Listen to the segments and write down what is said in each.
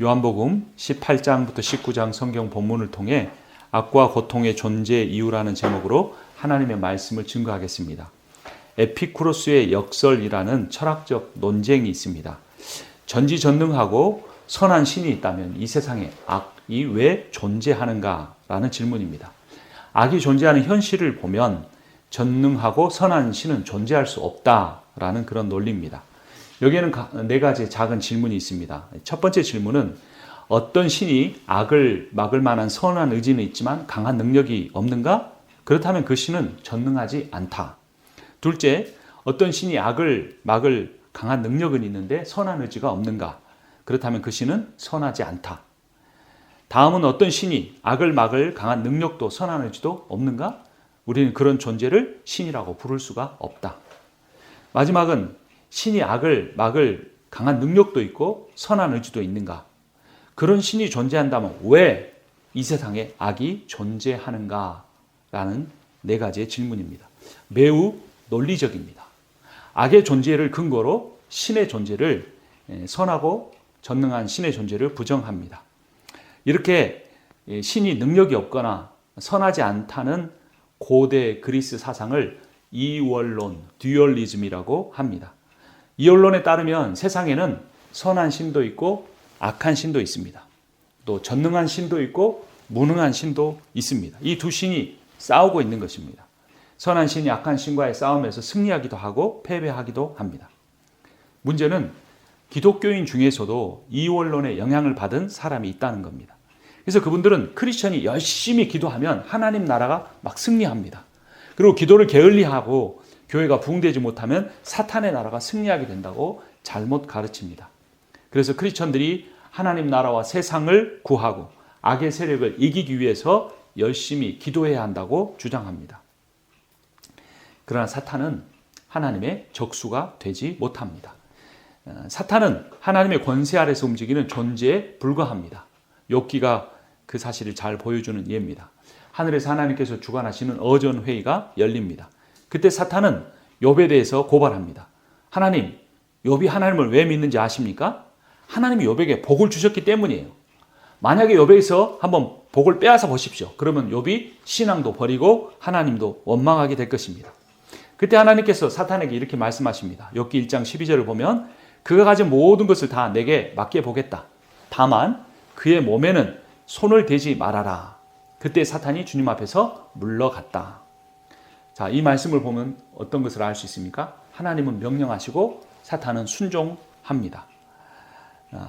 요한복음 18장부터 19장 성경 본문을 통해 악과 고통의 존재 이유라는 제목으로 하나님의 말씀을 증거하겠습니다. 에피쿠로스의 역설이라는 철학적 논쟁이 있습니다. 전지전능하고 선한 신이 있다면 이 세상에 악이 왜 존재하는가라는 질문입니다. 악이 존재하는 현실을 보면 전능하고 선한 신은 존재할 수 없다라는 그런 논리입니다. 여기에는 네 가지 작은 질문이 있습니다. 첫 번째 질문은 어떤 신이 악을 막을 만한 선한 의지는 있지만 강한 능력이 없는가? 그렇다면 그 신은 전능하지 않다. 둘째, 어떤 신이 악을 막을 강한 능력은 있는데 선한 의지가 없는가? 그렇다면 그 신은 선하지 않다. 다음은 어떤 신이 악을 막을 강한 능력도 선한 의지도 없는가? 우리는 그런 존재를 신이라고 부를 수가 없다. 마지막은 신이 악을 막을 강한 능력도 있고 선한 의지도 있는가? 그런 신이 존재한다면 왜 이 세상에 악이 존재하는가? 라는 네 가지의 질문입니다. 매우 논리적입니다. 악의 존재를 근거로 신의 존재를, 선하고 전능한 신의 존재를 부정합니다. 이렇게 신이 능력이 없거나 선하지 않다는 고대 그리스 사상을 이원론, 듀얼리즘이라고 합니다. 이 원론에 따르면 세상에는 선한 신도 있고 악한 신도 있습니다. 또 전능한 신도 있고 무능한 신도 있습니다. 이 두 신이 싸우고 있는 것입니다. 선한 신이 악한 신과의 싸움에서 승리하기도 하고 패배하기도 합니다. 문제는 기독교인 중에서도 이 원론에 영향을 받은 사람이 있다는 겁니다. 그래서 그분들은 크리스천이 열심히 기도하면 하나님 나라가 막 승리합니다. 그리고 기도를 게을리하고 교회가 부흥되지 못하면 사탄의 나라가 승리하게 된다고 잘못 가르칩니다. 그래서 크리스천들이 하나님 나라와 세상을 구하고 악의 세력을 이기기 위해서 열심히 기도해야 한다고 주장합니다. 그러나 사탄은 하나님의 적수가 되지 못합니다. 사탄은 하나님의 권세 아래서 움직이는 존재에 불과합니다. 욥기가 그 사실을 잘 보여주는 예입니다. 하늘에서 하나님께서 주관하시는 어전회의가 열립니다. 그때 사탄은 욥에 대해서 고발합니다. 하나님, 욥이 하나님을 왜 믿는지 아십니까? 하나님이 욥에게 복을 주셨기 때문이에요. 만약에 욥에게서 한번 복을 빼앗아 보십시오. 그러면 욥이 신앙도 버리고 하나님도 원망하게 될 것입니다. 그때 하나님께서 사탄에게 이렇게 말씀하십니다. 욥기 1장 12절을 보면 그가 가진 모든 것을 다 내게 맡겨보겠다. 다만 그의 몸에는 손을 대지 말아라. 그때 사탄이 주님 앞에서 물러갔다. 자, 이 말씀을 보면 어떤 것을 알 수 있습니까? 하나님은 명령하시고 사탄은 순종합니다.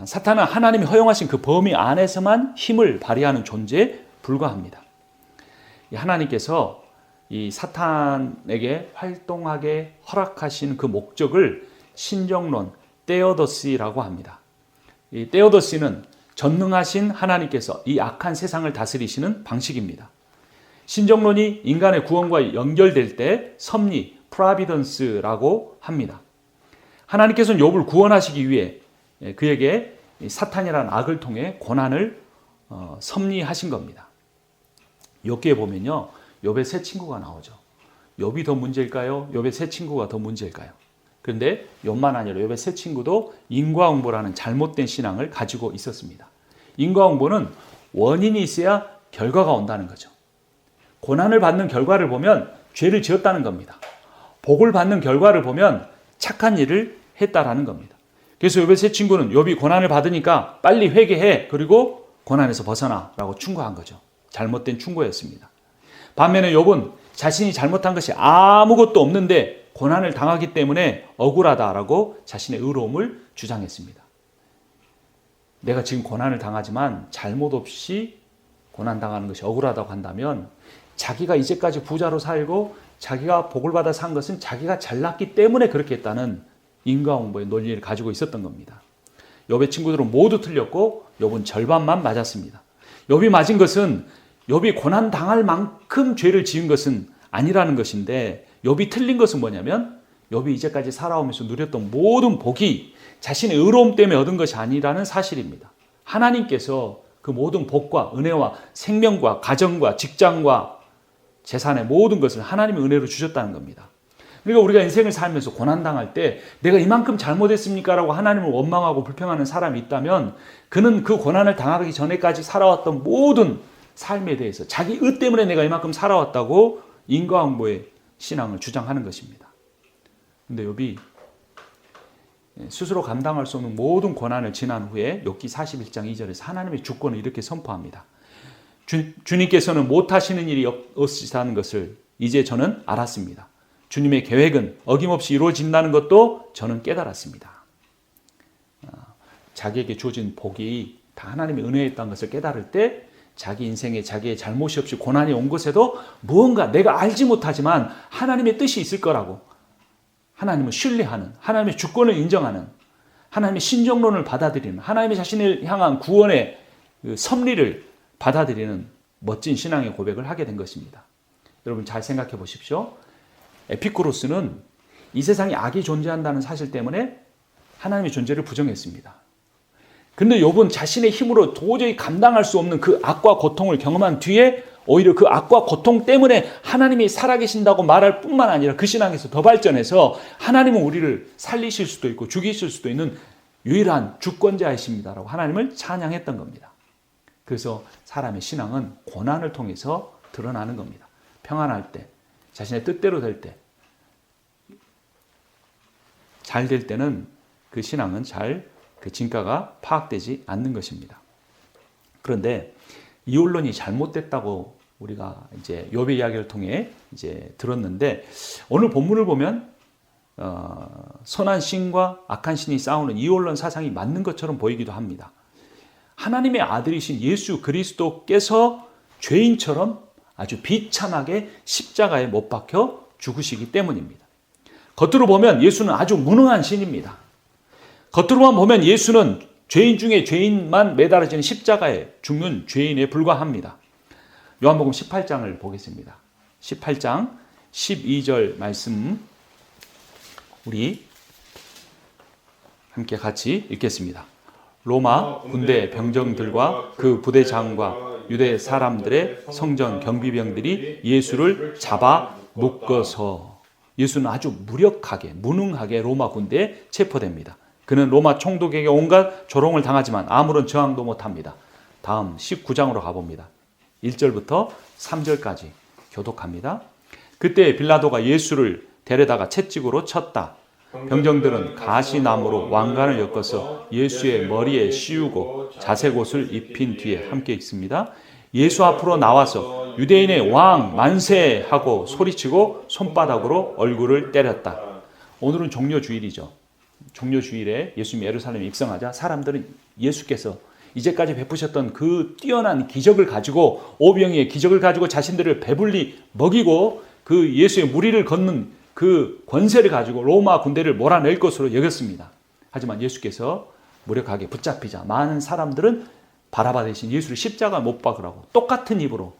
사탄은 하나님이 허용하신 그 범위 안에서만 힘을 발휘하는 존재에 불과합니다. 하나님께서 이 사탄에게 활동하게 허락하신 그 목적을 신정론 테오도시라고 합니다. 이 테오도시는 전능하신 하나님께서 이 악한 세상을 다스리시는 방식입니다. 신정론이 인간의 구원과 연결될 때 섭리, 프라비던스라고 합니다. 하나님께서는 욥을 구원하시기 위해 그에게 사탄이라는 악을 통해 고난을 섭리하신 겁니다. 욥기에 보면요, 욥의 세 친구가 나오죠. 욥이 더 문제일까요? 욥의 세 친구가 더 문제일까요? 그런데 욥만 아니라 욥의 세 친구도 인과응보라는 잘못된 신앙을 가지고 있었습니다. 인과응보는 원인이 있어야 결과가 온다는 거죠. 고난을 받는 결과를 보면 죄를 지었다는 겁니다. 복을 받는 결과를 보면 착한 일을 했다라는 겁니다. 그래서 욥의 세 친구는 욥이 고난을 받으니까 빨리 회개해, 그리고 고난에서 벗어나라고 충고한 거죠. 잘못된 충고였습니다. 반면에 욥은 자신이 잘못한 것이 아무것도 없는데 고난을 당하기 때문에 억울하다라고 자신의 의로움을 주장했습니다. 내가 지금 고난을 당하지만 잘못 없이 고난당하는 것이 억울하다고 한다면 자기가 이제까지 부자로 살고 자기가 복을 받아 산 것은 자기가 잘났기 때문에 그렇게 했다는 인과응보의 논리를 가지고 있었던 겁니다. 욥의 친구들은 모두 틀렸고 욥은 절반만 맞았습니다. 욥이 맞은 것은 욥이 고난당할 만큼 죄를 지은 것은 아니라는 것인데, 욥이 틀린 것은 뭐냐면 욥이 이제까지 살아오면서 누렸던 모든 복이 자신의 의로움 때문에 얻은 것이 아니라는 사실입니다. 하나님께서 그 모든 복과 은혜와 생명과 가정과 직장과 재산의 모든 것을 하나님의 은혜로 주셨다는 겁니다. 그러니까 우리가 인생을 살면서 고난당할 때 내가 이만큼 잘못했습니까? 라고 하나님을 원망하고 불평하는 사람이 있다면 그는 그 고난을 당하기 전에까지 살아왔던 모든 삶에 대해서 자기 의 때문에 내가 이만큼 살아왔다고 인과응보의 신앙을 주장하는 것입니다. 근데 욥이 스스로 감당할 수 없는 모든 고난을 지난 후에 욥기 41장 2절에서 하나님의 주권을 이렇게 선포합니다. 주님께서는 못하시는 일이 없으시다는 것을 이제 저는 알았습니다. 주님의 계획은 어김없이 이루어진다는 것도 저는 깨달았습니다. 자기에게 주어진 복이 다 하나님의 은혜였다는 것을 깨달을 때 자기 인생에 자기의 잘못이 없이 고난이 온 것에도 무언가 내가 알지 못하지만 하나님의 뜻이 있을 거라고 하나님을 신뢰하는, 하나님의 주권을 인정하는, 하나님의 신정론을 받아들이는, 하나님의 자신을 향한 구원의 섭리를 받아들이는 멋진 신앙의 고백을 하게 된 것입니다. 여러분 잘 생각해 보십시오. 에피쿠로스는 이 세상에 악이 존재한다는 사실 때문에 하나님의 존재를 부정했습니다. 근데 욥은 자신의 힘으로 도저히 감당할 수 없는 그 악과 고통을 경험한 뒤에 오히려 그 악과 고통 때문에 하나님이 살아계신다고 말할 뿐만 아니라 그 신앙에서 더 발전해서 하나님은 우리를 살리실 수도 있고 죽이실 수도 있는 유일한 주권자이십니다라고 하나님을 찬양했던 겁니다. 그래서 사람의 신앙은 고난을 통해서 드러나는 겁니다. 평안할 때, 자신의 뜻대로 될 때, 잘 될 때는 그 신앙은 그 진가가 파악되지 않는 것입니다. 그런데 이혼론이 잘못됐다고 우리가 이제 욥의 이야기를 통해 이제 들었는데 오늘 본문을 보면 선한 신과 악한 신이 싸우는 이혼론 사상이 맞는 것처럼 보이기도 합니다. 하나님의 아들이신 예수 그리스도께서 죄인처럼 아주 비참하게 십자가에 못 박혀 죽으시기 때문입니다. 겉으로 보면 예수는 아주 무능한 신입니다. 겉으로만 보면 예수는 죄인 중에 죄인만 매달아지는 십자가에 죽는 죄인에 불과합니다. 요한복음 18장을 보겠습니다. 18장 12절 말씀 우리 함께 같이 읽겠습니다. 로마 군대 병정들과 그 부대장과 유대 사람들의 성전 경비병들이 예수를 잡아 묶어서 예수는 아주 무력하게 무능하게 로마 군대에 체포됩니다. 그는 로마 총독에게 온갖 조롱을 당하지만 아무런 저항도 못합니다. 다음 19장으로 가봅니다. 1절부터 3절까지 교독합니다. 그때 빌라도가 예수를 데려다가 채찍으로 쳤다. 병정들은 가시나무로 왕관을 엮어서 예수의 머리에 씌우고 자색 옷을 입힌 뒤에 함께 읽습니다. 예수 앞으로 나와서 유대인의 왕 만세 하고 소리치고 손바닥으로 얼굴을 때렸다. 오늘은 종려주일이죠. 종려주일에 예수님이 예루살렘에 입성하자 사람들은 예수께서 이제까지 베푸셨던 그 뛰어난 기적을 가지고 오병이의 기적을 가지고 자신들을 배불리 먹이고 그 예수의 무리를 걷는 그 권세를 가지고 로마 군대를 몰아낼 것으로 여겼습니다. 하지만 예수께서 무력하게 붙잡히자 많은 사람들은 바라바 대신 예수를 십자가 못 박으라고 똑같은 입으로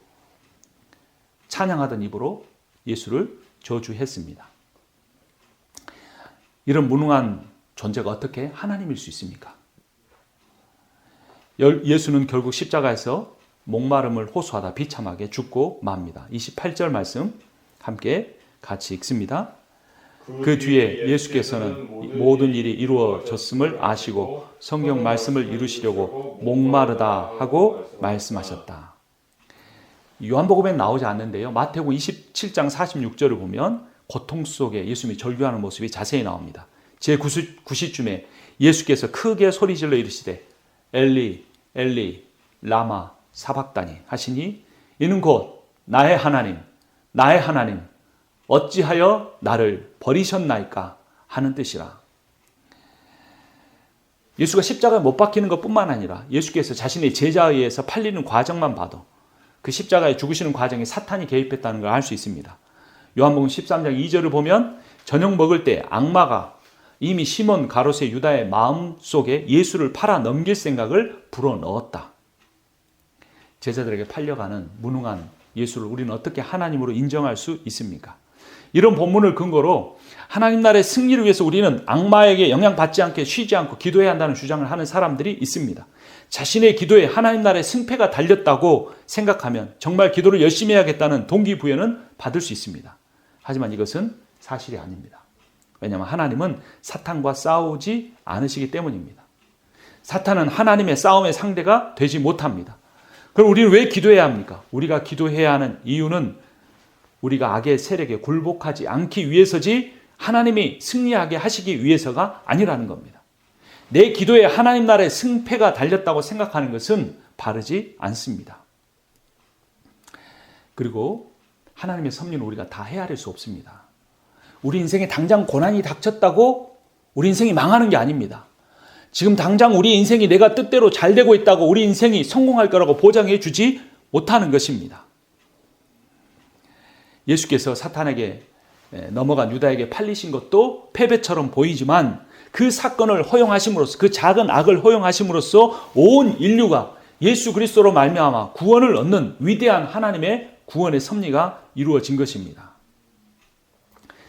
찬양하던 입으로 예수를 저주했습니다. 이런 무능한 존재가 어떻게 하나님일 수 있습니까? 예수는 결국 십자가에서 목마름을 호소하다 비참하게 죽고 맙니다. 28절 말씀 함께 같이 읽습니다. 그 뒤에 예수께서는 모든 일이 이루어졌음을 아시고 성경 말씀을 이루시려고 목마르다 하고 말씀하셨다. 요한복음에 나오지 않는데요. 마태복음 27장 46절을 보면 고통 속에 예수님이 절규하는 모습이 자세히 나옵니다. 제9시쯤에 예수께서 크게 소리질러 이르시되 엘리 엘리 라마 사박다니 하시니 이는 곧 나의 하나님 어찌하여 나를 버리셨나이까 하는 뜻이라. 예수가 십자가에 못 박히는 것뿐만 아니라 예수께서 자신의 제자에 의해서 팔리는 과정만 봐도 그 십자가에 죽으시는 과정에 사탄이 개입했다는 걸 알 수 있습니다. 요한복음 13장 2절을 보면 저녁 먹을 때 악마가 이미 시몬 가롯의 유다의 마음속에 예수를 팔아 넘길 생각을 불어넣었다. 제자들에게 팔려가는 무능한 예수를 우리는 어떻게 하나님으로 인정할 수 있습니까? 이런 본문을 근거로 하나님 나라의 승리를 위해서 우리는 악마에게 영향받지 않게 쉬지 않고 기도해야 한다는 주장을 하는 사람들이 있습니다. 자신의 기도에 하나님 나라의 승패가 달렸다고 생각하면 정말 기도를 열심히 해야겠다는 동기부여는 받을 수 있습니다. 하지만 이것은 사실이 아닙니다. 왜냐하면 하나님은 사탄과 싸우지 않으시기 때문입니다. 사탄은 하나님의 싸움의 상대가 되지 못합니다. 그럼 우리는 왜 기도해야 합니까? 우리가 기도해야 하는 이유는 우리가 악의 세력에 굴복하지 않기 위해서지 하나님이 승리하게 하시기 위해서가 아니라는 겁니다. 내 기도에 하나님 나라의 승패가 달렸다고 생각하는 것은 바르지 않습니다. 그리고 하나님의 섭리는 우리가 다 헤아릴 수 없습니다. 우리 인생에 당장 고난이 닥쳤다고 우리 인생이 망하는 게 아닙니다. 지금 당장 우리 인생이 내가 뜻대로 잘 되고 있다고 우리 인생이 성공할 거라고 보장해 주지 못하는 것입니다. 예수께서 사탄에게 넘어간 유다에게 팔리신 것도 패배처럼 보이지만 그 사건을 허용하심으로써, 그 작은 악을 허용하심으로써 온 인류가 예수 그리스도로 말미암아 구원을 얻는 위대한 하나님의 구원의 섭리가 이루어진 것입니다.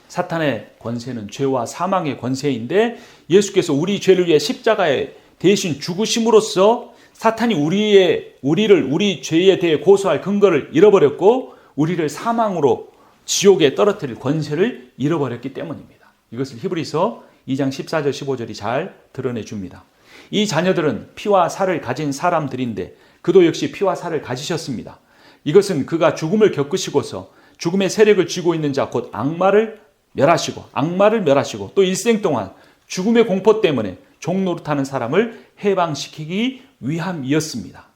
사탄의 권세는 죄와 사망의 권세인데 예수께서 우리 죄를 위해 십자가에 대신 죽으심으로써 사탄이 우리 죄에 대해 고소할 근거를 잃어버렸고 우리를 사망으로 지옥에 떨어뜨릴 권세를 잃어버렸기 때문입니다. 이것을 히브리서 2장 14절 15절이 잘 드러내 줍니다. 이 자녀들은 피와 살을 가진 사람들인데 그도 역시 피와 살을 가지셨습니다. 이것은 그가 죽음을 겪으시고서 죽음의 세력을 쥐고 있는 자 곧 악마를 멸하시고 또 일생 동안 죽음의 공포 때문에 종 노릇하는 사람을 해방시키기 위함이었습니다.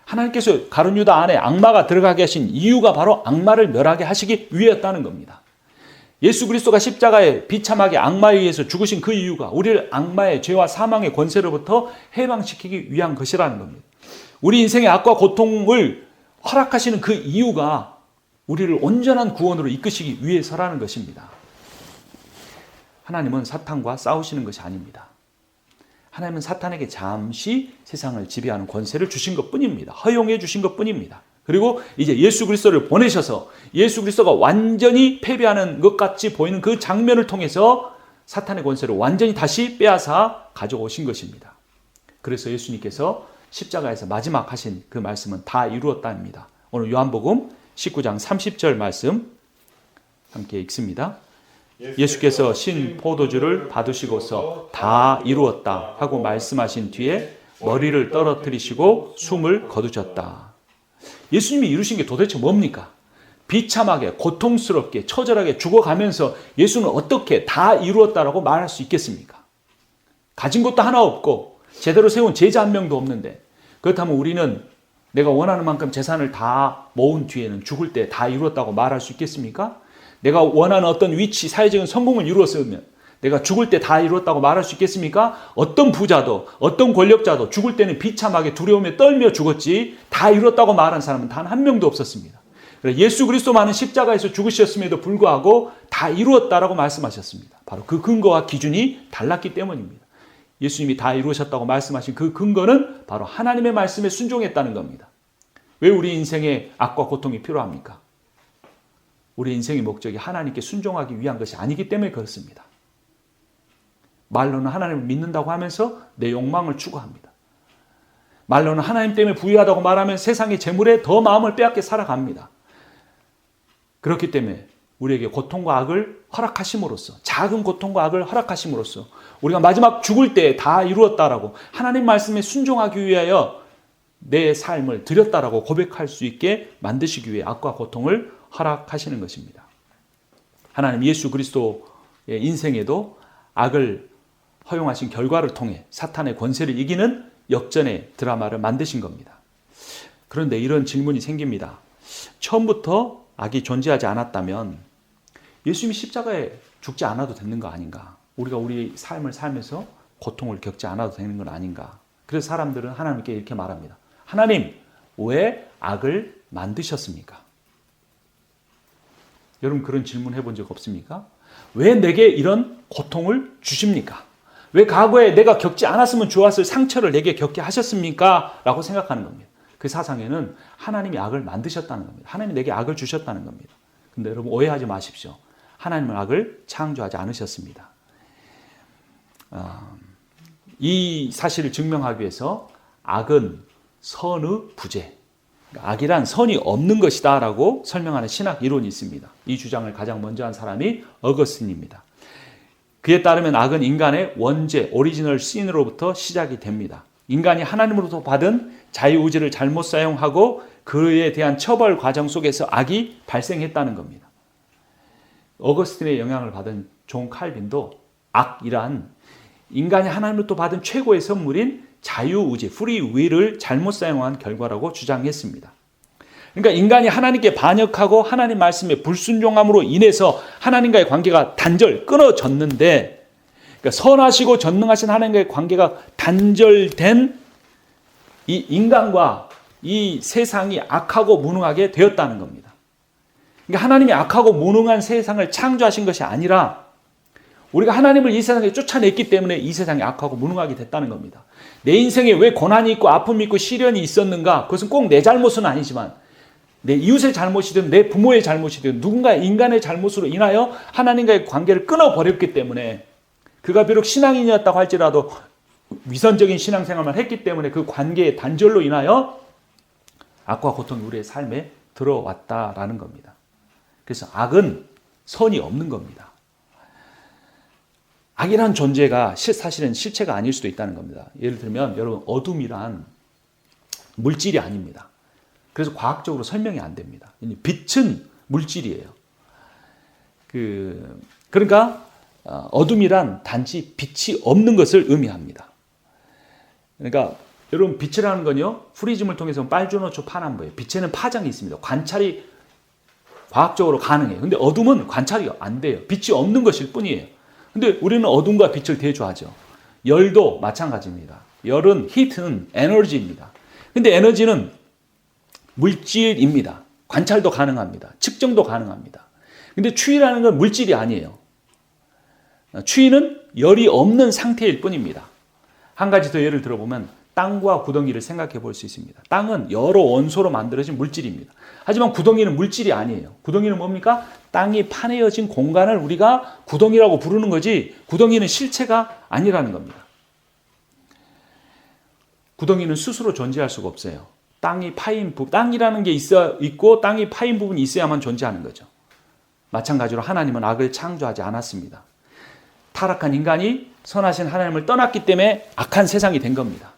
하나님께서 가룟 유다 안에 악마가 들어가게 하신 이유가 바로 악마를 멸하게 하시기 위해였다는 겁니다. 예수 그리스도가 십자가에 비참하게 악마에 의해서 죽으신 그 이유가 우리를 악마의 죄와 사망의 권세로부터 해방시키기 위한 것이라는 겁니다. 우리 인생의 악과 고통을 허락하시는 그 이유가 우리를 온전한 구원으로 이끄시기 위해서라는 것입니다. 하나님은 사탄과 싸우시는 것이 아닙니다. 하나님은 사탄에게 잠시 세상을 지배하는 권세를 주신 것뿐입니다. 허용해 주신 것뿐입니다. 그리고 이제 예수 그리스도를 보내셔서 예수 그리스도가 완전히 패배하는 것 같이 보이는 그 장면을 통해서 사탄의 권세를 완전히 다시 빼앗아 가져오신 것입니다. 그래서 예수님께서 십자가에서 마지막 하신 그 말씀은 다 이루었다입니다. 오늘 요한복음 19장 30절 말씀 함께 읽습니다. 예수께서 신 포도주를 받으시고서 다 이루었다 하고 말씀하신 뒤에 머리를 떨어뜨리시고 숨을 거두셨다. 예수님이 이루신 게 도대체 뭡니까? 비참하게 고통스럽게 처절하게 죽어가면서 예수는 어떻게 다 이루었다라고 말할 수 있겠습니까? 가진 것도 하나 없고 제대로 세운 제자 한 명도 없는데 그렇다면 우리는 내가 원하는 만큼 재산을 다 모은 뒤에는 죽을 때 다 이루었다고 말할 수 있겠습니까? 내가 원하는 어떤 위치, 사회적인 성공을 이루었으면 내가 죽을 때 다 이루었다고 말할 수 있겠습니까? 어떤 부자도 어떤 권력자도 죽을 때는 비참하게 두려움에 떨며 죽었지 다 이루었다고 말한 사람은 단 한 명도 없었습니다. 예수 그리스도만은 십자가에서 죽으셨음에도 불구하고 다 이루었다라고 말씀하셨습니다. 바로 그 근거와 기준이 달랐기 때문입니다. 예수님이 다 이루셨다고 말씀하신 그 근거는 바로 하나님의 말씀에 순종했다는 겁니다. 왜 우리 인생에 악과 고통이 필요합니까? 우리 인생의 목적이 하나님께 순종하기 위한 것이 아니기 때문에 그렇습니다. 말로는 하나님을 믿는다고 하면서 내 욕망을 추구합니다. 말로는 하나님 때문에 부유하다고 말하면 세상의 재물에 더 마음을 빼앗겨 살아갑니다. 그렇기 때문에 우리에게 고통과 악을 허락하심으로써 작은 고통과 악을 허락하심으로써 우리가 마지막 죽을 때 다 이루었다라고 하나님 말씀에 순종하기 위하여 내 삶을 드렸다라고 고백할 수 있게 만드시기 위해 악과 고통을 허락하시는 것입니다. 하나님 예수 그리스도의 인생에도 악을 허용하신 결과를 통해 사탄의 권세를 이기는 역전의 드라마를 만드신 겁니다. 그런데 이런 질문이 생깁니다. 처음부터 악이 존재하지 않았다면 예수님이 십자가에 죽지 않아도 되는 거 아닌가? 우리가 우리 삶을 살면서 고통을 겪지 않아도 되는 건 아닌가? 그래서 사람들은 하나님께 이렇게 말합니다. 하나님, 왜 악을 만드셨습니까? 여러분 그런 질문 해본 적 없습니까? 왜 내게 이런 고통을 주십니까? 왜 과거에 내가 겪지 않았으면 좋았을 상처를 내게 겪게 하셨습니까? 라고 생각하는 겁니다. 그 사상에는 하나님이 악을 만드셨다는 겁니다. 하나님이 내게 악을 주셨다는 겁니다. 근데 여러분 오해하지 마십시오. 하나님은 악을 창조하지 않으셨습니다. 이 사실을 증명하기 위해서 악은 선의 부재, 악이란 선이 없는 것이다 라고 설명하는 신학 이론이 있습니다. 이 주장을 가장 먼저 한 사람이 어거스틴입니다. 그에 따르면 악은 인간의 원죄, 오리지널 신으로부터 시작이 됩니다. 인간이 하나님으로부터 받은 자유의지를 잘못 사용하고 그에 대한 처벌 과정 속에서 악이 발생했다는 겁니다. 어거스틴의 영향을 받은 존 칼빈도 악이란 인간이 하나님으로부터 받은 최고의 선물인 자유의지, 프리 윌을 잘못 사용한 결과라고 주장했습니다. 그러니까 인간이 하나님께 반역하고 하나님 말씀에 불순종함으로 인해서 하나님과의 관계가 끊어졌는데, 그러니까 선하시고 전능하신 하나님과의 관계가 단절된 이 인간과 이 세상이 악하고 무능하게 되었다는 겁니다. 그러니까 하나님이 악하고 무능한 세상을 창조하신 것이 아니라 우리가 하나님을 이 세상에 쫓아냈기 때문에 이 세상이 악하고 무능하게 됐다는 겁니다. 내 인생에 왜 고난이 있고 아픔이 있고 시련이 있었는가? 그것은 꼭 내 잘못은 아니지만 내 이웃의 잘못이든 내 부모의 잘못이든 누군가 인간의 잘못으로 인하여 하나님과의 관계를 끊어버렸기 때문에, 그가 비록 신앙인이었다고 할지라도 위선적인 신앙생활만 했기 때문에 그 관계의 단절로 인하여 악과 고통이 우리의 삶에 들어왔다라는 겁니다. 그래서 악은 선이 없는 겁니다. 악이란 존재가 사실은 실체가 아닐 수도 있다는 겁니다. 예를 들면 여러분, 어둠이란 물질이 아닙니다. 그래서 과학적으로 설명이 안 됩니다. 빛은 물질이에요. 그러니까 어둠이란 단지 빛이 없는 것을 의미합니다. 그러니까 여러분, 빛이라는 건요, 프리즘을 통해서 빨주노초 파남보예요. 빛에는 파장이 있습니다. 관찰이 과학적으로 가능해요. 근데 어둠은 관찰이 안 돼요. 빛이 없는 것일 뿐이에요. 근데 우리는 어둠과 빛을 대조하죠. 열도 마찬가지입니다. 열은, 히트는 에너지입니다. 근데 에너지는 물질입니다. 관찰도 가능합니다. 측정도 가능합니다. 근데 추위라는 건 물질이 아니에요. 추위는 열이 없는 상태일 뿐입니다. 한 가지 더 예를 들어보면 땅과 구덩이를 생각해 볼 수 있습니다. 땅은 여러 원소로 만들어진 물질입니다. 하지만 구덩이는 물질이 아니에요. 구덩이는 뭡니까? 땅이 파내어진 공간을 우리가 구덩이라고 부르는 거지, 구덩이는 실체가 아니라는 겁니다. 구덩이는 스스로 존재할 수가 없어요. 땅이라는 게 있고 땅이 파인 부분이 있어야만 존재하는 거죠. 마찬가지로 하나님은 악을 창조하지 않았습니다. 타락한 인간이 선하신 하나님을 떠났기 때문에 악한 세상이 된 겁니다.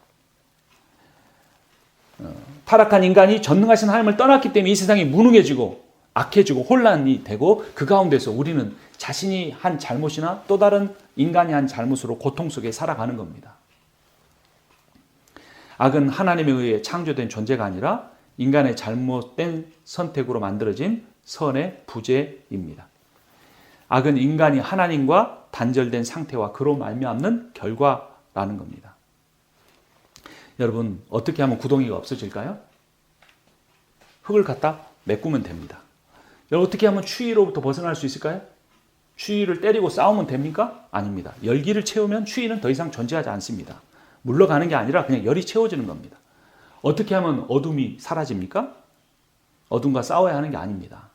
타락한 인간이 전능하신 하나님을 떠났기 때문에 이 세상이 무능해지고 악해지고 혼란이 되고, 그 가운데서 우리는 자신이 한 잘못이나 또 다른 인간이 한 잘못으로 고통 속에 살아가는 겁니다. 악은 하나님에 의해 창조된 존재가 아니라 인간의 잘못된 선택으로 만들어진 선의 부재입니다. 악은 인간이 하나님과 단절된 상태와 그로 말미암는 결과라는 겁니다. 여러분, 어떻게 하면 구덩이가 없어질까요? 흙을 갖다 메꾸면 됩니다. 여러분, 어떻게 하면 추위로부터 벗어날 수 있을까요? 추위를 때리고 싸우면 됩니까? 아닙니다. 열기를 채우면 추위는 더 이상 존재하지 않습니다. 물러가는 게 아니라 그냥 열이 채워지는 겁니다. 어떻게 하면 어둠이 사라집니까? 어둠과 싸워야 하는 게 아닙니다.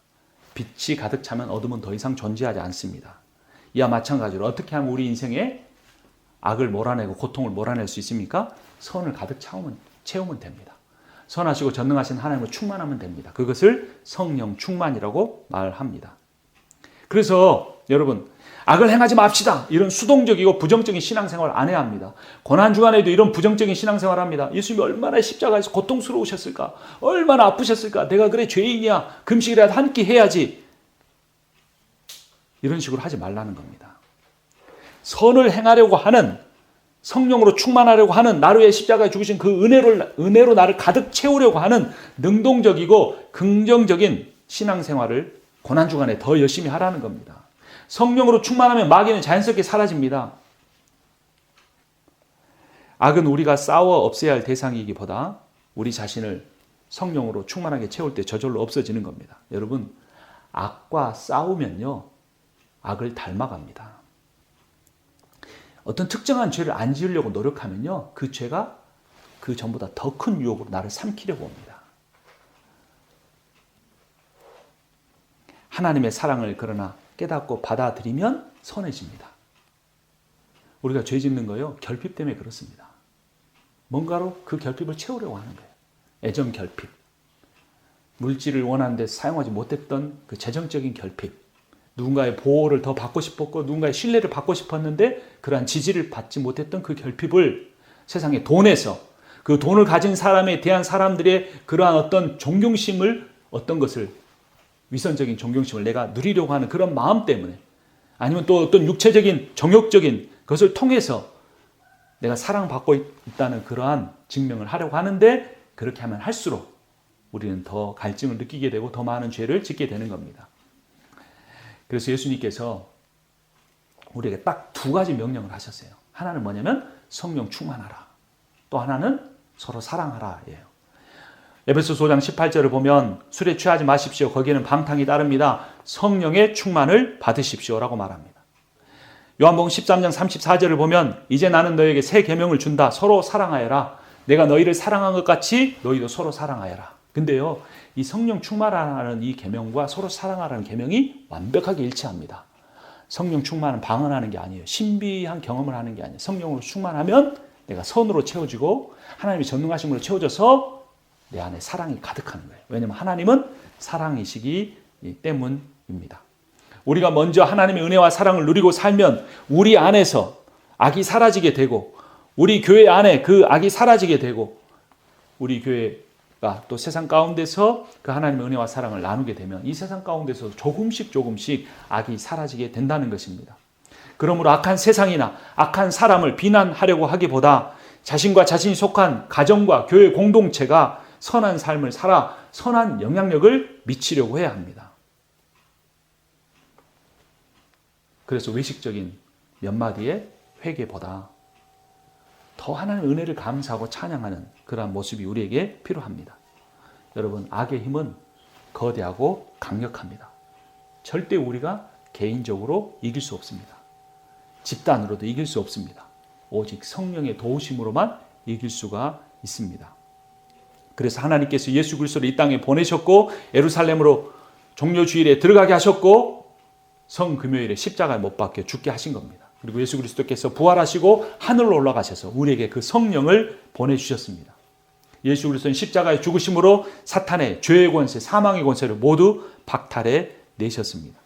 빛이 가득 차면 어둠은 더 이상 존재하지 않습니다. 이와 마찬가지로 어떻게 하면 우리 인생에 악을 몰아내고 고통을 몰아낼 수 있습니까? 선을 가득 채우면 됩니다. 선하시고 전능하신 하나님을 충만하면 됩니다. 그것을 성령 충만이라고 말합니다. 그래서 여러분, 악을 행하지 맙시다, 이런 수동적이고 부정적인 신앙생활 안 해야 합니다. 고난주간에도 이런 부정적인 신앙생활 합니다. 예수님이 얼마나 십자가에서 고통스러우셨을까, 얼마나 아프셨을까, 내가 그래 죄인이야, 금식이라도 한 끼 해야지, 이런 식으로 하지 말라는 겁니다. 선을 행하려고 하는, 성령으로 충만하려고 하는, 나를 위해 십자가에 죽으신 그 은혜로 나를 가득 채우려고 하는 능동적이고 긍정적인 신앙생활을 고난주간에 더 열심히 하라는 겁니다. 성령으로 충만하면 마귀는 자연스럽게 사라집니다. 악은 우리가 싸워 없애야 할 대상이기보다 우리 자신을 성령으로 충만하게 채울 때 저절로 없어지는 겁니다. 여러분, 악과 싸우면요, 악을 닮아갑니다. 어떤 특정한 죄를 안 지으려고 노력하면요, 그 죄가 그 전보다 더 큰 유혹으로 나를 삼키려고 옵니다. 하나님의 사랑을 그러나 깨닫고 받아들이면 선해집니다. 우리가 죄 짓는 거요, 결핍 때문에 그렇습니다. 뭔가로 그 결핍을 채우려고 하는 거예요. 애정 결핍. 물질을 원하는 데 사용하지 못했던 그 재정적인 결핍, 누군가의 보호를 더 받고 싶었고 누군가의 신뢰를 받고 싶었는데 그러한 지지를 받지 못했던 그 결핍을 세상의 돈에서, 그 돈을 가진 사람에 대한 사람들의 그러한 어떤 존경심을, 어떤 것을, 위선적인 존경심을 내가 누리려고 하는 그런 마음 때문에, 아니면 또 어떤 육체적인 정욕적인 것을 통해서 내가 사랑받고 있다는 그러한 증명을 하려고 하는데, 그렇게 하면 할수록 우리는 더 갈증을 느끼게 되고 더 많은 죄를 짓게 되는 겁니다. 그래서 예수님께서 우리에게 딱 두 가지 명령을 하셨어요. 하나는 뭐냐면 성령 충만하라. 또 하나는 서로 사랑하라 예요. 에베소서 5장 18절을 보면 술에 취하지 마십시오. 거기에는 방탕이 따릅니다. 성령의 충만을 받으십시오라고 말합니다. 요한복음 13장 34절을 보면 이제 나는 너에게 새 계명을 준다. 서로 사랑하여라. 내가 너희를 사랑한 것 같이 너희도 서로 사랑하여라. 근데요, 이 성령 충만하라는 이 계명과 서로 사랑하라는 계명이 완벽하게 일치합니다. 성령 충만은 방언하는 게 아니에요. 신비한 경험을 하는 게 아니에요. 성령으로 충만하면 내가 선으로 채워지고 하나님의 전능하심으로 채워져서 내 안에 사랑이 가득하는 거예요. 왜냐하면 하나님은 사랑이시기 때문입니다. 우리가 먼저 하나님의 은혜와 사랑을 누리고 살면 우리 안에서 악이 사라지게 되고, 우리 교회 안에 그 악이 사라지게 되고, 우리 교회가 또 세상 가운데서 그 하나님의 은혜와 사랑을 나누게 되면 이 세상 가운데서 조금씩 악이 사라지게 된다는 것입니다. 그러므로 악한 세상이나 악한 사람을 비난하려고 하기보다 자신과 자신이 속한 가정과 교회 공동체가 선한 삶을 살아 선한 영향력을 미치려고 해야 합니다. 그래서 외식적인 몇 마디의 회개보다 더 하나님의 은혜를 감사하고 찬양하는 그러한 모습이 우리에게 필요합니다. 여러분, 악의 힘은 거대하고 강력합니다. 절대 우리가 개인적으로 이길 수 없습니다. 집단으로도 이길 수 없습니다. 오직 성령의 도우심으로만 이길 수가 있습니다. 그래서 하나님께서 예수 그리스도를 이 땅에 보내셨고 예루살렘으로 종려주일에 들어가게 하셨고 성금요일에 십자가에 못 박혀 죽게 하신 겁니다. 그리고 예수 그리스도께서 부활하시고 하늘로 올라가셔서 우리에게 그 성령을 보내주셨습니다. 예수 그리스도는 십자가의 죽으심으로 사탄의 죄의 권세, 사망의 권세를 모두 박탈해 내셨습니다.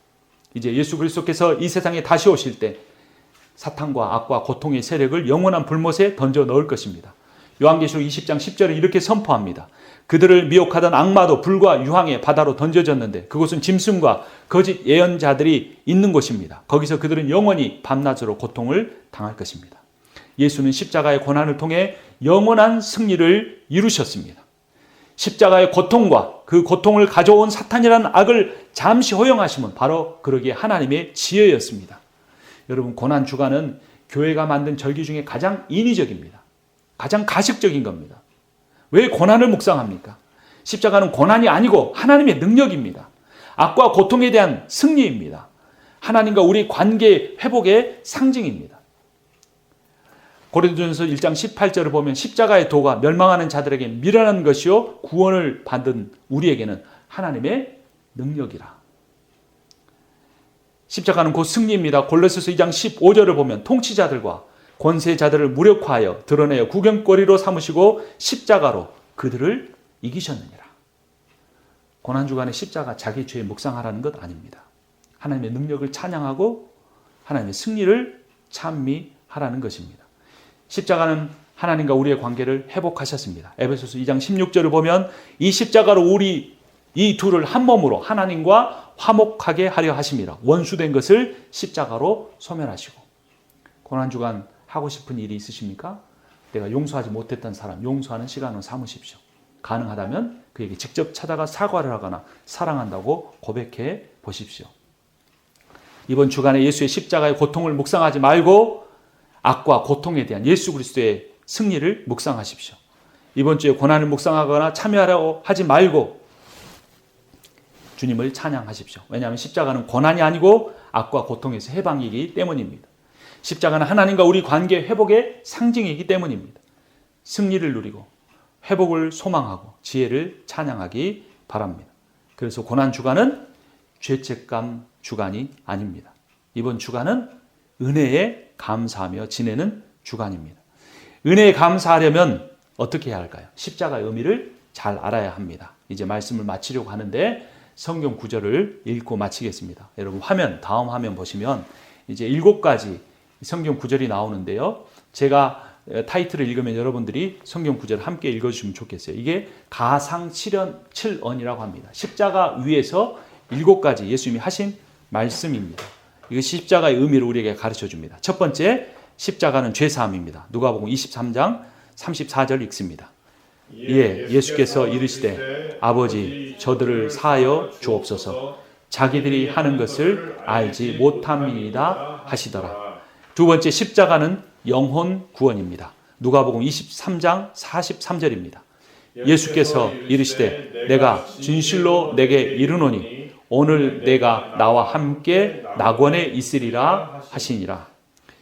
이제 예수 그리스도께서 이 세상에 다시 오실 때 사탄과 악과 고통의 세력을 영원한 불못에 던져 넣을 것입니다. 요한계시록 20장 10절에 이렇게 선포합니다. 그들을 미혹하던 악마도 불과 유황의 바다로 던져졌는데 그곳은 짐승과 거짓 예언자들이 있는 곳입니다. 거기서 그들은 영원히 밤낮으로 고통을 당할 것입니다. 예수는 십자가의 고난을 통해 영원한 승리를 이루셨습니다. 십자가의 고통과 그 고통을 가져온 사탄이라는 악을 잠시 허용하시면 바로 그러기에 하나님의 지혜였습니다. 여러분, 고난 주간은 교회가 만든 절기 중에 가장 인위적입니다. 가장 가식적인 겁니다. 왜 고난을 묵상합니까? 십자가는 고난이 아니고 하나님의 능력입니다. 악과 고통에 대한 승리입니다. 하나님과 우리 관계 회복의 상징입니다. 고린도전서 1장 18절을 보면 십자가의 도가 멸망하는 자들에게 미련한 것이요 구원을 받은 우리에게는 하나님의 능력이라. 십자가는 곧 승리입니다. 골로새서 2장 15절을 보면 통치자들과 권세자들을 무력화하여 드러내어 구경거리로 삼으시고 십자가로 그들을 이기셨느니라. 고난주간에 십자가 자기 죄에 묵상하라는 것 아닙니다. 하나님의 능력을 찬양하고 하나님의 승리를 찬미하라는 것입니다. 십자가는 하나님과 우리의 관계를 회복하셨습니다. 에베소서 2장 16절을 보면 이 십자가로 우리 이 둘을 한 몸으로 하나님과 화목하게 하려 하심이라. 원수된 것을 십자가로 소멸하시고. 고난주간 하고 싶은 일이 있으십니까? 내가 용서하지 못했던 사람 용서하는 시간을 삼으십시오. 가능하다면 그에게 직접 찾아가 사과를 하거나 사랑한다고 고백해 보십시오. 이번 주간에 예수의 십자가의 고통을 묵상하지 말고 악과 고통에 대한 예수 그리스도의 승리를 묵상하십시오. 이번 주에 고난을 묵상하거나 참여하려고 하지 말고 주님을 찬양하십시오. 왜냐하면 십자가는 고난이 아니고 악과 고통에서 해방이기 때문입니다. 십자가는 하나님과 우리 관계 회복의 상징이기 때문입니다. 승리를 누리고 회복을 소망하고 지혜를 찬양하기 바랍니다. 그래서 고난 주간은 죄책감 주간이 아닙니다. 이번 주간은 은혜에 감사하며 지내는 주간입니다. 은혜에 감사하려면 어떻게 해야 할까요? 십자가의 의미를 잘 알아야 합니다. 이제 말씀을 마치려고 하는데 성경 구절을 읽고 마치겠습니다. 여러분 다음 화면 보시면 이제 7가지 성경 구절이 나오는데요. 제가 타이틀을 읽으면 여러분들이 성경 구절을 함께 읽어주시면 좋겠어요. 이게 가상 7언이라고 합니다. 십자가 위에서 7가지 예수님이 하신 말씀입니다. 이것이 십자가의 의미를 우리에게 가르쳐 줍니다. 첫 번째, 십자가는 죄사함입니다. 누가복음 23장 34절 읽습니다. 예수께서 이르시되 아버지 저들을 사하여 주옵소서 자기들이 하는 것을 알지 못함이니이다 하시더라. 두 번째, 십자가는 영혼 구원입니다. 누가복음 23장 43절입니다. 예수께서 이르시되 내가 진실로 내게 이르노니 오늘 내가 나와 함께 낙원에 있으리라 하시니라.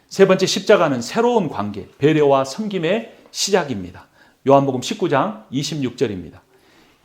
세 번째, 십자가는 새로운 관계, 배려와 섬김의 시작입니다. 요한복음 19장 26절입니다.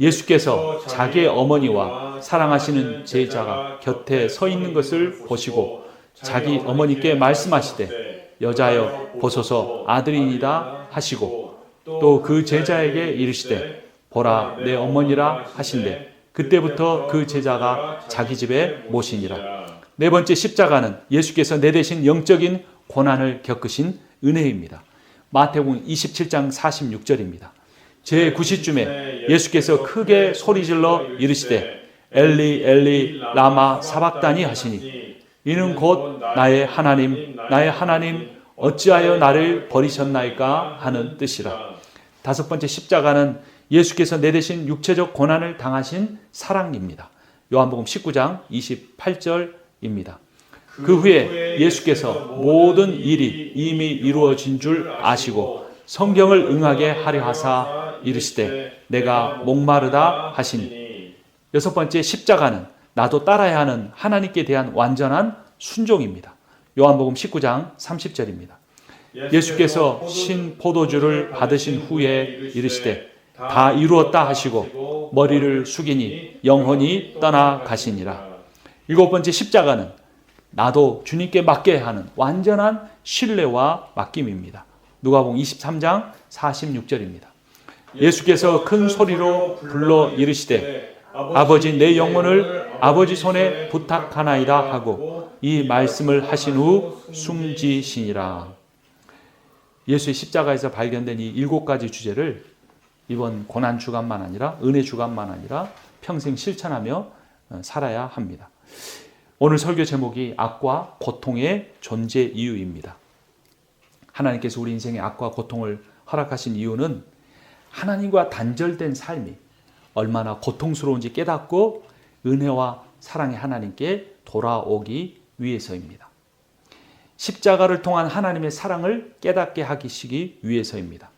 예수께서 자기의 어머니와 사랑하시는 제자가 곁에 서 있는 것을 보시고 자기 어머니께 말씀하시되 여자여 보소서 아들이니이다 하시고 또 그 제자에게 이르시되 보라 내 어머니라 하신대 그때부터 그 제자가 자기 집에 모시니라. 네 번째, 십자가는 예수께서 내 대신 영적인 고난을 겪으신 은혜입니다. 마태복음 27장 46절입니다. 제9시쯤에 예수께서 크게 소리질러 이르시되 엘리 엘리 라마 사박다니 하시니 이는 곧 나의 하나님 어찌하여 나를 버리셨나이까 하는 뜻이라. 다섯 번째, 십자가는 예수께서 내 대신 육체적 고난을 당하신 사랑입니다. 요한복음 19장 28절입니다. 그 후에 예수께서 모든 일이 이미 이루어진 줄 아시고 성경을 응하게 하려 하사 이르시되 내가 목마르다 하시니. 여섯 번째, 십자가는 나도 따라야 하는 하나님께 대한 완전한 순종입니다. 요한복음 19장 30절입니다. 예수께서 신 포도주를 받으신 후에 이르시되 다 이루었다 하시고 머리를 숙이니 영혼이 떠나가시니라. 일곱 번째, 십자가는 나도 주님께 맡겨야 하는 완전한 신뢰와 맡김입니다. 누가복음 23장 46절입니다. 예수께서 큰 소리로 불러 이르시되 아버지 내 영혼을 아버지 손에 부탁하나이다 하고 이 말씀을 하신 후 숨지시니라. 예수의 십자가에서 발견된 이 7가지 주제를 이번 고난 주간만 아니라 은혜 주간만 아니라 평생 실천하며 살아야 합니다. 오늘 설교 제목이 악과 고통의 존재 이유입니다. 하나님께서 우리 인생에 악과 고통을 허락하신 이유는 하나님과 단절된 삶이 얼마나 고통스러운지 깨닫고 은혜와 사랑의 하나님께 돌아오기 위해서입니다. 십자가를 통한 하나님의 사랑을 깨닫게 하시기 위해서입니다.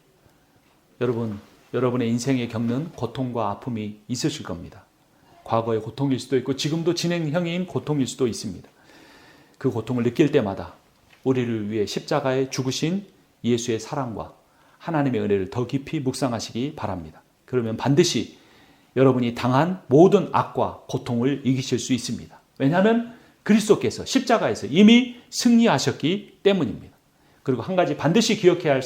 여러분의 인생에 겪는 고통과 아픔이 있으실 겁니다. 과거의 고통일 수도 있고 지금도 진행형인 고통일 수도 있습니다. 그 고통을 느낄 때마다 우리를 위해 십자가에 죽으신 예수의 사랑과 하나님의 은혜를 더 깊이 묵상하시기 바랍니다. 그러면 반드시 여러분이 당한 모든 악과 고통을 이기실 수 있습니다. 왜냐하면 그리스도께서 십자가에서 이미 승리하셨기 때문입니다. 그리고 한 가지 반드시 기억해야 할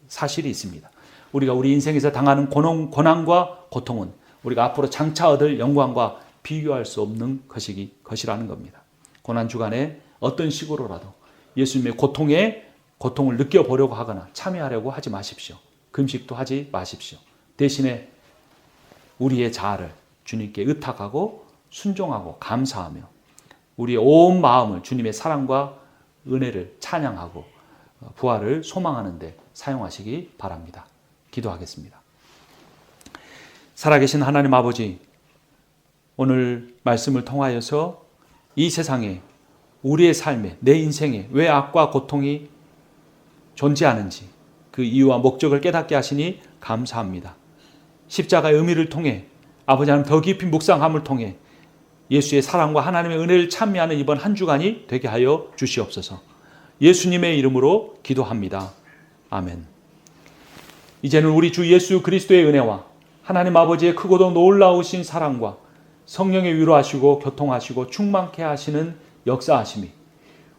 사실이 있습니다. 우리가 우리 인생에서 당하는 고난과 고통은 우리가 앞으로 장차 얻을 영광과 비교할 수 없는 것이라는 겁니다. 고난주간에 어떤 식으로라도 예수님의 고통을 느껴보려고 하거나 참여하려고 하지 마십시오. 금식도 하지 마십시오. 대신에 우리의 자아를 주님께 의탁하고 순종하고 감사하며 우리의 온 마음을 주님의 사랑과 은혜를 찬양하고 부활을 소망하는 데 사용하시기 바랍니다. 기도하겠습니다. 살아계신 하나님 아버지, 오늘 말씀을 통하여서 이 세상에 우리의 삶에 내 인생에 왜 악과 고통이 존재하는지 그 이유와 목적을 깨닫게 하시니 감사합니다. 십자가의 의미를 통해 아버지 하나님 더 깊이 묵상함을 통해 예수의 사랑과 하나님의 은혜를 찬미하는 이번 한 주간이 되게 하여 주시옵소서. 예수님의 이름으로 기도합니다. 아멘. 이제는 우리 주 예수 그리스도의 은혜와 하나님 아버지의 크고도 놀라우신 사랑과 성령의 위로하시고 교통하시고 충만케 하시는 역사하심이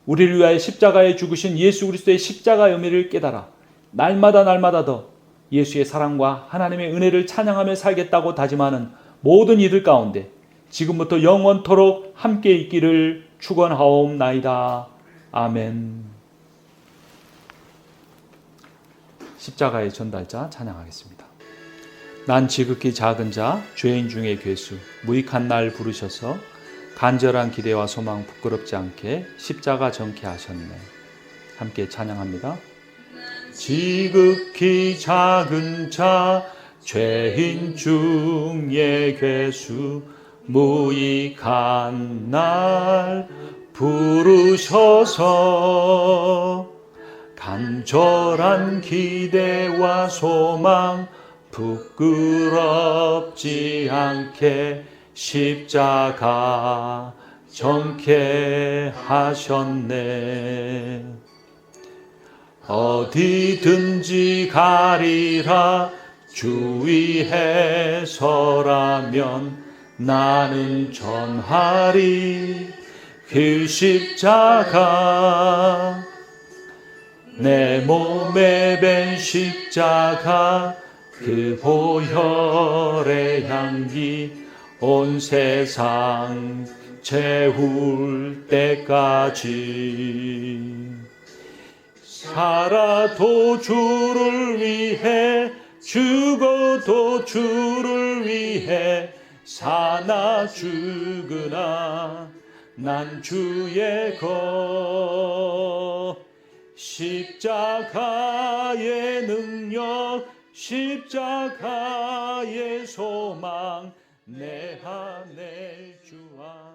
우리를 위하여 십자가에 죽으신 예수 그리스도의 십자가의 의미를 깨달아 날마다 더 예수의 사랑과 하나님의 은혜를 찬양하며 살겠다고 다짐하는 모든 이들 가운데 지금부터 영원토록 함께 있기를 축원하옵나이다. 아멘. 십자가의 전달자 찬양하겠습니다. 난 지극히 작은 자, 죄인 중에 괴수, 무익한 날 부르셔서 간절한 기대와 소망 부끄럽지 않게 십자가 정케 하셨네. 함께 찬양합니다. 지극히 작은 자, 죄인 중에 괴수, 무익한 날 부르셔서 간절한 기대와 소망 부끄럽지 않게 십자가 정케 하셨네. 어디든지 가리라 주 위에 서라면 나는 전하리 그 십자가. 내 몸에 밴 십자가 그 보혈의 향기 온 세상 채울 때까지 살아도 주를 위해 죽어도 주를 위해 사나 죽으나 난 주의 것. 십자가의 능력 십자가의 소망 내 안에 주 안에